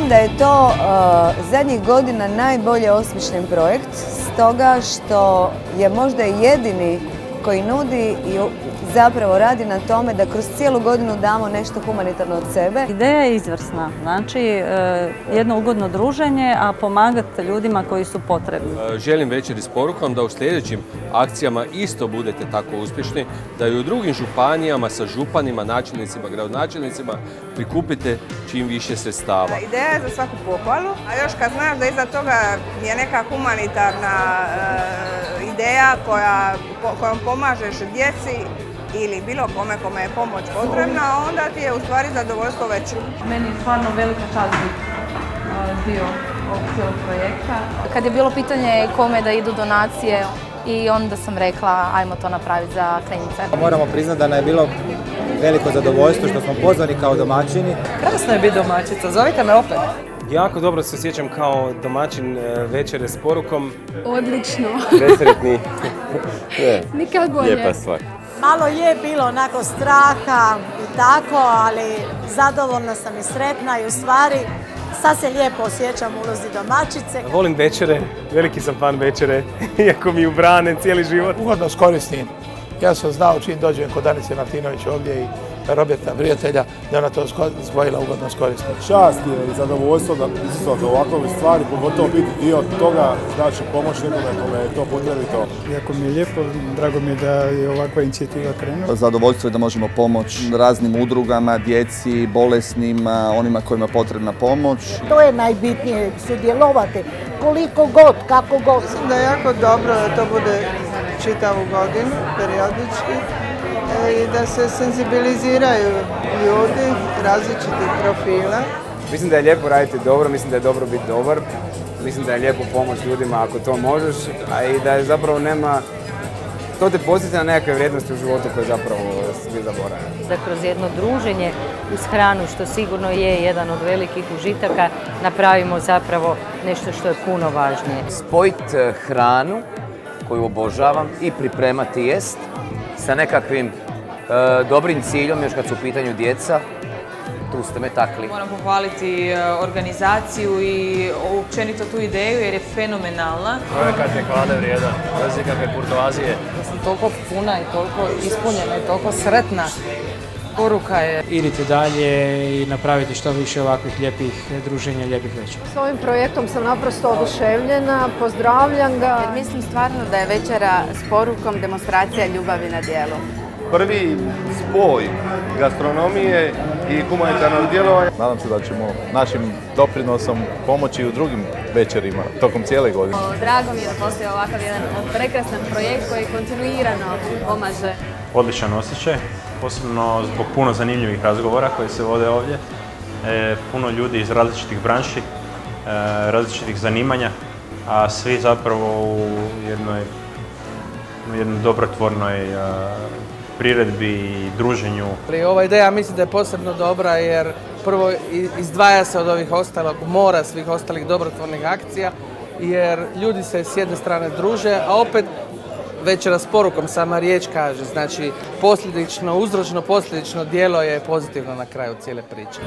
Mislim da je to zadnjih godina najbolje osmišljen projekt, stoga što je možda jedini koji nudi i zapravo radi na tome da kroz cijelu godinu damo nešto humanitarno od sebe. Ideja je izvrsna, znači jedno ugodno druženje, a pomagati ljudima koji su potrebni. Želim večeri s porukom da u sljedećim akcijama isto budete tako uspješni, da i u drugim županijama sa županima, načelnicima, gradonačelnicima prikupite čim više sredstava. Ideja je za svaku pohvalu, a još kad znaš da iza toga je neka humanitarna ideja kojom pomažeš djeci ili bilo kome je pomoć potrebna, onda ti je u stvari zadovoljstvo veće. Meni je stvarno velika čast biti dio ovog cijelog projekta. Kad je bilo pitanje kome da idu donacije, i onda sam rekla ajmo to napraviti za klinice. Moramo priznati da nam je bilo veliko zadovoljstvo što smo pozvani kao domaćini. Krasno je biti domaćica, zovite me opet. Jako dobro se sjećam kao domaćin večere s porukom. Odlično. Presretni. Nikad bolje. Lijepa stvar. Malo je bilo onako straha i tako, ali zadovoljna sam i sretna i u stvari sad se lijepo osjećam u ulozi domaćice. Volim večere, veliki sam fan večere, iako mi ubrane cijeli život. Ugodno skoristim. Ja sam znao čim dođem kod Danice Martinović ovdje i Roberta prijatelja, da ona to spojila ugodno skoristim. Čast je i zadovoljstvo da prisustvovati ovakve stvari, pogotovo biti dio toga, znači pomoć nekome kome je to potrebito. Jako mi je lijepo, drago mi je da je ovakva inicijativa krenula. Zadovoljstvo je da možemo pomoći raznim udrugama, djeci, bolesnima, onima kojima je potrebna pomoć. To je najbitnije, sudjelovati koliko god, kako god. Mislim da je jako dobro da to bude čitavu godinu, periodički, i da se senzibiliziraju ljudi različitih profila. Mislim da je lijepo raditi dobro, mislim da je dobro biti dobar, mislim da je lijepo pomoći ljudima ako to možeš, a i da je zapravo nema, to te podsjeća na nekakve vrijednosti u životu koje zapravo svi zaboravljaju. Da kroz jedno druženje uz hranu, što sigurno je jedan od velikih užitaka, napravimo zapravo nešto što je puno važnije. Spojiti hranu koju obožavam i pripremati jest sa nekakvim dobrim ciljom, još kad su u pitanju djeca, tu ste me takli. Moram pohvaliti organizaciju i općenito tu ideju jer je fenomenalna. Projekat je hvale vrijedan, bez ikakve kurtoazije. Ja sam toliko puna i toliko ispunjena i toliko sretna. Poruka je idite dalje i napraviti što više ovakvih lijepih druženja, lijepih večera. S ovim projektom sam naprosto oduševljena, pozdravljam ga. Jer mislim stvarno da je večera s porukom demonstracija ljubavi na djelu. Prvi spoj gastronomije i humanitarnog djelovanja. Nadam se da ćemo našim doprinosom pomoći u drugim večerima tokom cijele godine. Drago mi je da postoji ovakav jedan prekrasan projekt koji kontinuirano pomaže. Odličan osjećaj, posebno zbog puno zanimljivih razgovora koji se vode ovdje. Puno ljudi iz različitih branši, različitih zanimanja, a svi zapravo u jednoj dobrotvornoj priredbi i druženju. Ova ideja mislim da je posebno dobra jer prvo izdvaja se od ovih ostalog mora svih ostalih dobrotvornih akcija jer ljudi se s jedne strane druže, a opet večera s porukom sama riječ kaže, znači posljedično, uzročno posljedično djelo je pozitivno na kraju cijele priče.